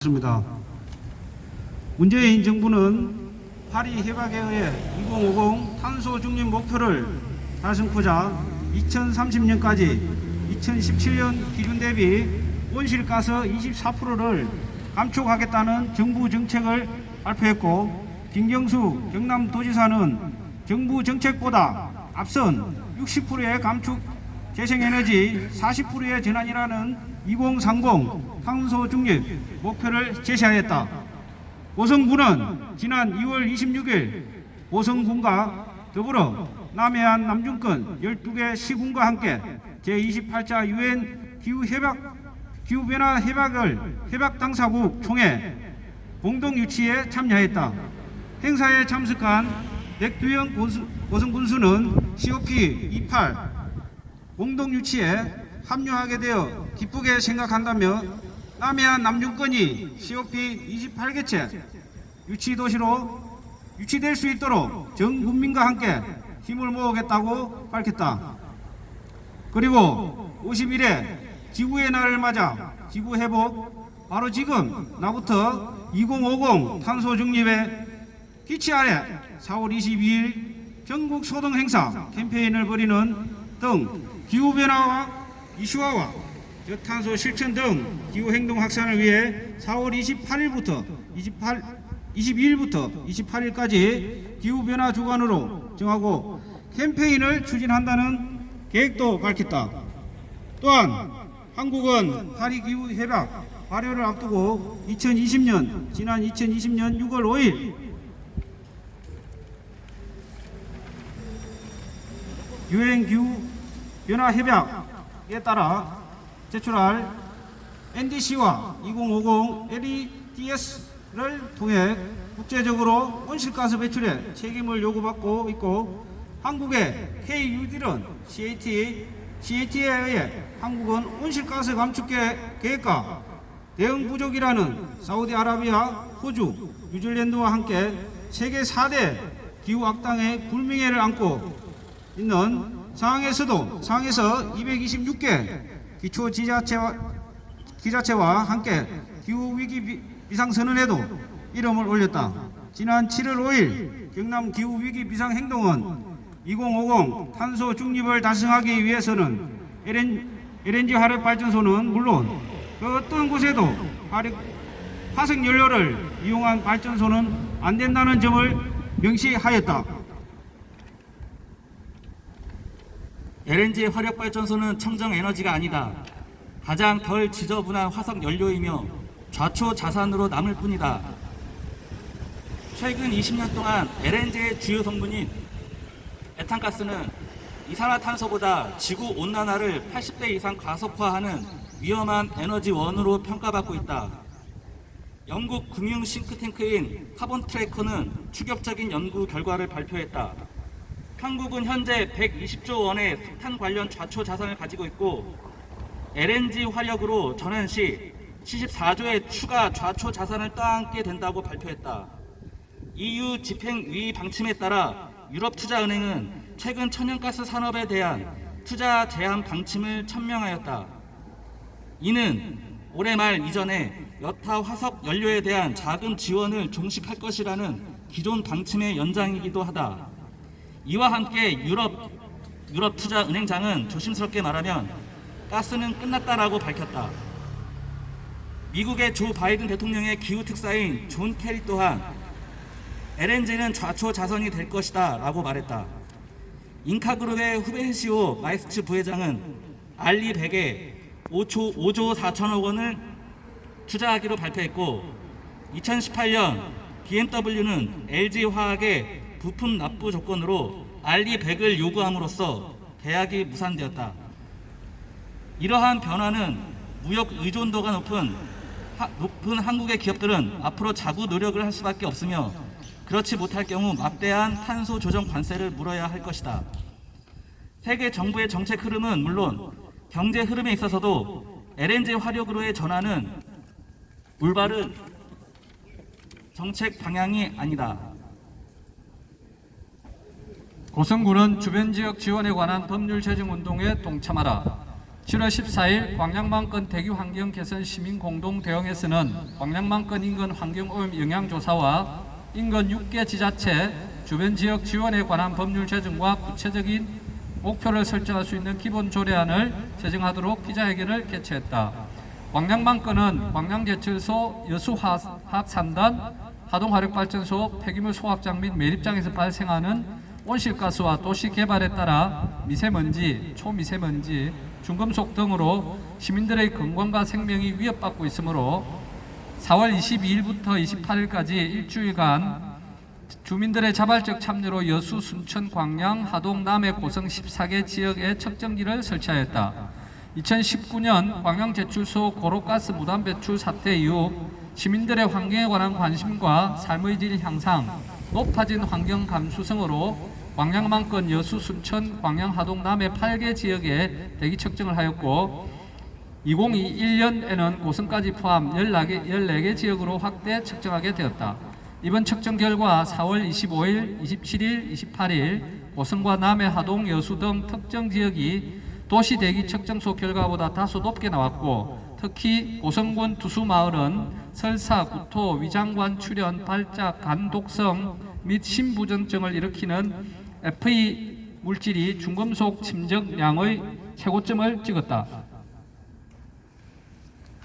습니다. 문재인 정부는 파리 협약에 의해 2050 탄소 중립 목표를 달성하고자 2030년까지 2017년 기준 대비 온실가스 24%를 감축하겠다는 정부 정책을 발표했고, 김경수 경남도지사는 정부 정책보다 앞선 60%의 감축 재생에너지 40%의 전환이라는 2030 탄소 중립 목표를 제시하였다. 고성군은 지난 2월 26일 고성군과 더불어 남해안 남중권 12개 시군과 함께 제28차 UN 기후변화 협약 당사국 총회 공동 유치에 참여했다. 행사에 참석한 백두영 고성군수는 COP28 공동 유치에 합류하게 되어 기쁘게 생각한다며 남해안 남중권이 COP28개체 유치될 수 있도록 전 국민과 함께 힘을 모으겠다고 밝혔다. 그리고 50일에 지구의 날을 맞아 지구 회복, 바로 지금 나부터 2050 탄소 중립의 기치 아래 4월 22일 전국 소등 행사 캠페인을 벌이는 등 기후변화와 이슈화와 저탄소 실천 등 기후행동 확산을 위해 4월 22일부터 28일까지 기후변화 주간으로 정하고 캠페인을 추진한다는 계획도 밝혔다. 또한 한국은 파리 기후협약 발효를 앞두고 지난 2020년 6월 5일 유엔 기후변화협약에 따라 제출할 NDC와 2050 LEDS를 통해 국제적으로 온실가스 배출에 책임을 요구받고 있고, 한국의 KUD는 CAT에 의해 한국은 온실가스 감축 계획과 대응 부족이라는 사우디아라비아, 호주, 뉴질랜드와 함께 세계 4대 기후 악당의 불명예를 안고 있는 상해에서 226개 기초 지자체와 함께 기후위기 비상선언에도 이름을 올렸다. 지난 7월 5일 경남 기후위기 비상행동은 2050 탄소 중립을 달성하기 위해서는 LNG 화력발전소는 물론 그 어떤 곳에도 화석연료를 이용한 발전소는 안 된다는 점을 명시하였다. LNG 화력발전소는 청정에너지가 아니다. 가장 덜 지저분한 화석연료이며 좌초자산으로 남을 뿐이다. 최근 20년 동안 LNG의 주요 성분인 메탄가스는 이산화탄소보다 지구온난화를 80배 이상 가속화하는 위험한 에너지원으로 평가받고 있다. 영국 금융 싱크탱크인 카본 트래커는 충격적인 연구 결과를 발표했다. 한국은 현재 120조 원의 석탄 관련 좌초 자산을 가지고 있고, LNG 화력으로 전환 시 74조의 추가 좌초 자산을 떠안게 된다고 발표했다. EU 집행위 방침에 따라 유럽투자은행은 최근 천연가스 산업에 대한 투자 제한 방침을 천명하였다. 이는 올해 말 이전에 여타 화석 연료에 대한 자금 지원을 종식할 것이라는 기존 방침의 연장이기도 하다. 이와 함께 유럽투자은행장은 조심스럽게 말하면 가스는 끝났다라고 밝혔다. 미국의 조 바이든 대통령의 기후 특사인 존 케리 또한 LNG는 좌초 자산이 될 것이다 라고 말했다. 인카그룹의 후벤시오 마이스츠 부회장은 알리100에 5조 4천억 원을 투자하기로 발표했고, 2018년 BMW는 LG화학의 부품 납부 조건으로 알리100을 요구함으로써 계약이 무산되었다. 이러한 변화는 무역 의존도가 높은 한국의 기업들은 앞으로 자구 노력을 할 수밖에 없으며, 그렇지 못할 경우 막대한 탄소 조정 관세를 물어야 할 것이다. 세계 정부의 정책 흐름은 물론 경제 흐름에 있어서도 LNG 화력으로의 전환은 올바른 정책 방향이 아니다. 고성군은 주변 지역 지원에 관한 법률 제정 운동에 동참하라. 7월 14일 광양만권 대기 환경 개선 시민 공동 대응에서는 광양만권 인근 환경 오염 영향 조사와 인근 6개 지자체 주변 지역 지원에 관한 법률 제정과 구체적인 목표를 설정할 수 있는 기본 조례안을 제정하도록 기자회견을 개최했다. 광양만권은 광양제철소 여수화학 3단 하동화력발전소 폐기물 소각장 및 매립장에서 발생하는 온실가스와 도시 개발에 따라 미세먼지, 초미세먼지, 중금속 등으로 시민들의 건강과 생명이 위협받고 있으므로 4월 22일부터 28일까지 일주일간 주민들의 자발적 참여로 여수, 순천, 광양, 하동, 남해, 고성 14개 지역에 측정기를 설치하였다. 2019년 광양제철소 고로가스 무단 배출 사태 이후 시민들의 환경에 관한 관심과 삶의 질 향상, 높아진 환경 감수성으로 광양만권 여수, 순천, 광양, 하동, 남해 8개 지역에 대기 측정을 하였고 2021년에는 고성까지 포함 14개 지역으로 확대 측정하게 되었다. 이번 측정 결과 4월 25일, 27일, 28일 고성과 남해, 하동, 여수 등 특정 지역이 도시 대기 측정소 결과보다 다소 높게 나왔고 특히 고성군 두수마을은 설사, 구토, 위장관 출현, 발작, 간 독성 및 심부전증을 일으키는 FE 물질이 중금속 침적량의 최고점을 찍었다.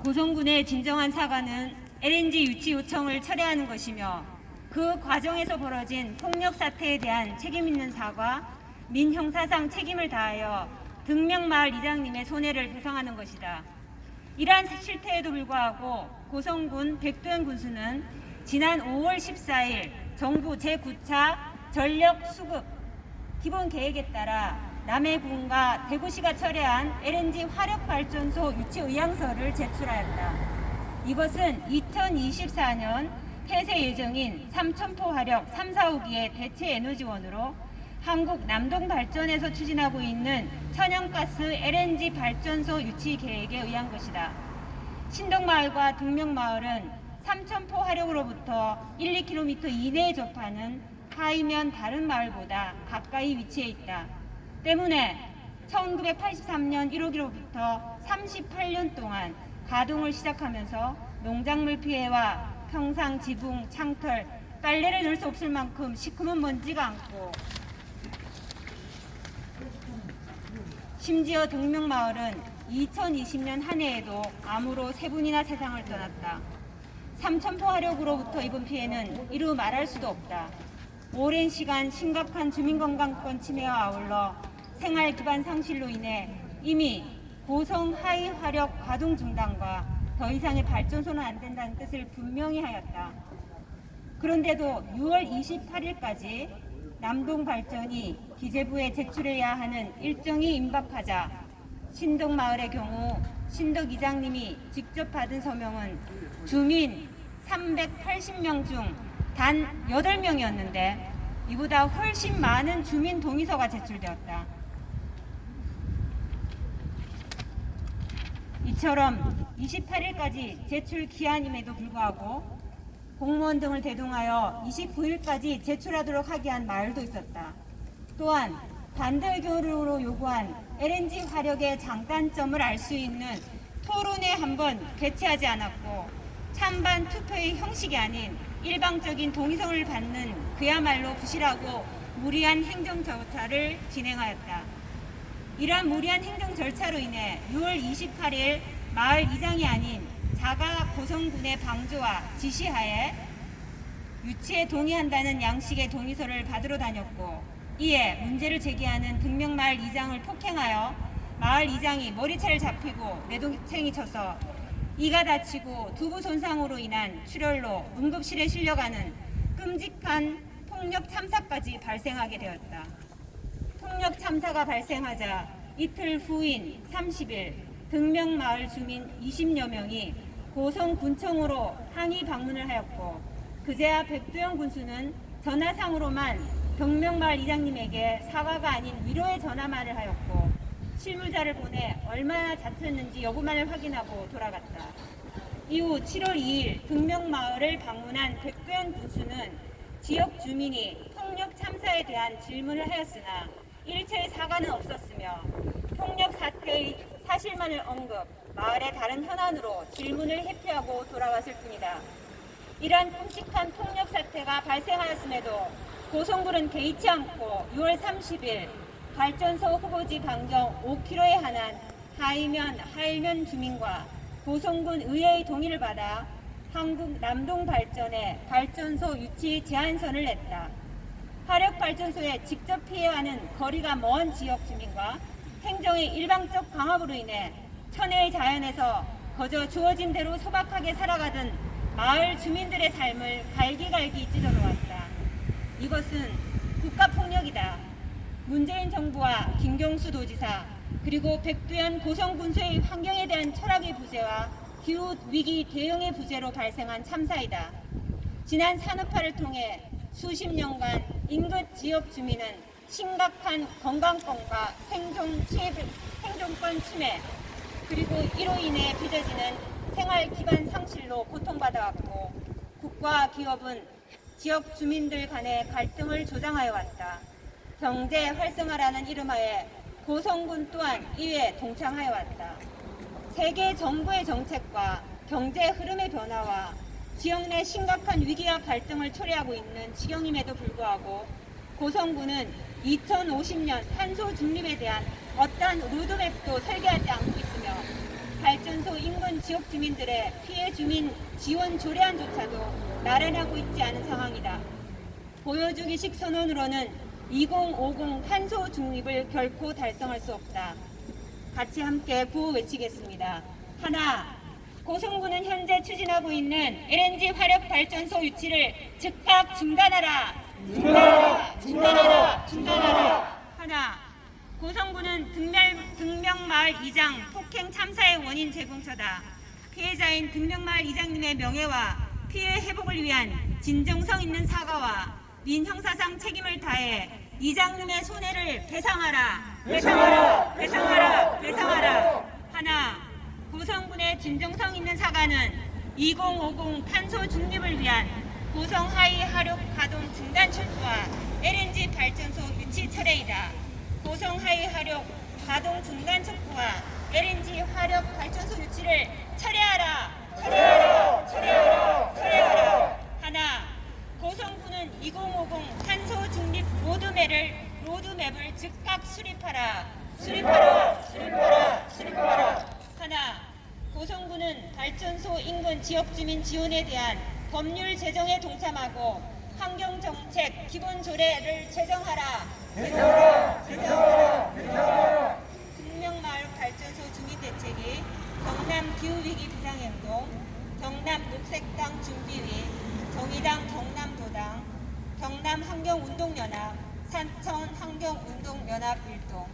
고성군의 진정한 사과는 LNG 유치 요청을 철회하는 것이며 그 과정에서 벌어진 폭력 사태에 대한 책임 있는 사과 민 형사상 책임을 다하여 등명마을 이장님의 손해를 배상하는 것이다. 이러한 실태에도 불구하고 고성군 백도현 군수는 지난 5월 14일 정부 제9차 전력 수급 기본 계획에 따라 남해군과 대구시가 철회한 LNG 화력발전소 유치 의향서를 제출하였다. 이것은 2024년 폐쇄 예정인 삼천포 화력 3, 4호기의 대체 에너지원으로 한국 남동발전에서 추진하고 있는 천연가스 LNG 발전소 유치 계획에 의한 것이다. 신덕마을과 등명마을은 삼천포 화력으로부터 1, 2km 이내에 접하는 하이면 다른 마을보다 가까이 위치해 있다. 때문에 1983년 1호기로부터 38년 동안 가동을 시작하면서 농작물 피해와 평상, 지붕, 창틀, 빨래를 넣을 수 없을 만큼 시커먼 먼지가 앉고 심지어 등명마을은 2020년 한 해에도 암으로 3분이나 세상을 떠났다. 삼천포 화력으로부터 입은 피해는 이루 말할 수도 없다. 오랜 시간 심각한 주민건강권 침해와 아울러 생활 기반 상실로 인해 이미 고성 하이 화력 가동 중단과 더 이상의 발전소는 안 된다는 뜻을 분명히 하였다. 그런데도 6월 28일까지 남동발전이 기재부에 제출해야 하는 일정이 임박하자 신덕마을의 경우 신덕 이장님이 직접 받은 서명은 주민 380명 중 단 8명이었는데 이보다 훨씬 많은 주민 동의서가 제출되었다. 이처럼 28일까지 제출 기한임에도 불구하고 공무원 등을 대동하여 29일까지 제출하도록 하게 한 마을도 있었다. 또한 반대 의견으로 요구한 LNG 화력의 장단점을 알 수 있는 토론회 한번 개최하지 않았고 찬반 투표의 형식이 아닌 일방적인 동의서를 받는 그야말로 부실하고 무리한 행정 절차를 진행하였다. 이러한 무리한 행정 절차로 인해 6월 28일 마을 이장이 아닌 자가 고성군의 방조와 지시하에 유치에 동의한다는 양식의 동의서를 받으러 다녔고 이에 문제를 제기하는 등명마을 이장을 폭행하여 마을 이장이 머리채를 잡히고 내동생이 쳐서 이가 다치고 두부 손상으로 인한 출혈로 응급실에 실려가는 끔찍한 폭력 참사까지 발생하게 되었다. 폭력 참사가 발생하자 이틀 후인 30일 등명마을 주민 20여 명이 고성군청으로 항의 방문을 하였고 그제야 백도현 군수는 전화상으로만 등명마을 이장님에게 사과가 아닌 위로의 전화만을 하였고 실물자를 보내 얼마나 다쳤는지 여부만을 확인하고 돌아갔다. 이후 7월 2일 등명마을을 방문한 백도현 군수는 지역 주민이 폭력 참사에 대한 질문을 하였으나 일체의 사과는 없었으며 폭력 사태의 사실만을 언급, 마을의 다른 현안으로 질문을 회피하고 돌아갔을 뿐이다. 이러한 끔찍한 폭력 사태가 발생하였음에도 고성군은 개의치 않고 6월 30일 발전소 후보지 반경 5km에 한한 하이면, 하일면 주민과 고성군 의회의 동의를 받아 한국 남동발전에 발전소 유치 제한선을 냈다. 화력발전소에 직접 피해와는 거리가 먼 지역 주민과 행정의 일방적 강압으로 인해 천혜의 자연에서 거저 주어진 대로 소박하게 살아가던 마을 주민들의 삶을 갈기갈기 찢어놓았다. 이것은 국가폭력이다. 문재인 정부와 김경수 도지사 그리고 백두현 고성군수의 환경에 대한 철학의 부재와 기후위기 대응의 부재로 발생한 참사이다. 지난 산업화를 통해 수십 년간 인근 지역 주민은 심각한 건강권과 생존권 침해 그리고 이로 인해 빚어지는 생활 기반 상실로 고통받아왔고 국가와 기업은 지역 주민들 간의 갈등을 조장하여 왔다. 경제 활성화라는 이름하에 고성군 또한 이에 동참하여 왔다. 세계 정부의 정책과 경제 흐름의 변화와 지역 내 심각한 위기와 갈등을 초래하고 있는 지경임에도 불구하고 고성군은 2050년 탄소 중립에 대한 어떠한 로드맵도 설계하지 않고 있으며 발전소 인근 지역 주민들의 피해 주민 지원 조례안조차도 마련하고 있지 않은 상황이다. 보여주기식 선언으로는 2050 탄소 중립을 결코 달성할 수 없다. 같이 함께 구호 외치겠습니다. 하나, 고성군은 현재 추진하고 있는 LNG 화력 발전소 유치를 즉각 중단하라. 중단하라. 하나, 고성군은 등명마을 이장 폭행 참사의 원인 제공처다. 피해자인 등명마을 이장님의 명예와 피해 회복을 위한 진정성 있는 사과와 민형사상 책임을 다해 이장님의 손해를 배상하라. 하나, 고성군의 진정성 있는 사과는 2050 탄소 중립을 위한 고성 하이 화력 가동 중단 철수와 LNG 발전소 유치 철회이다. 고성 하이 화력 가동 중단 촉구와 LNG 화력 발전소 유치를 철회하라. 하나, 고성군은 2050 탄소 중립 로드맵을 즉각 수립하라. 하나, 고성군은 발전소 인근 지역주민 지원에 대한 법률 제정에 동참하고 환경정책 기본조례를 제정하라. 등명마을 발전소 주민대책위, 경남 기후위기 비상행동, 경남 녹색당 준비위, 정의당 경남도당, 경남 환경운동연합, 산천 환경운동연합 일동.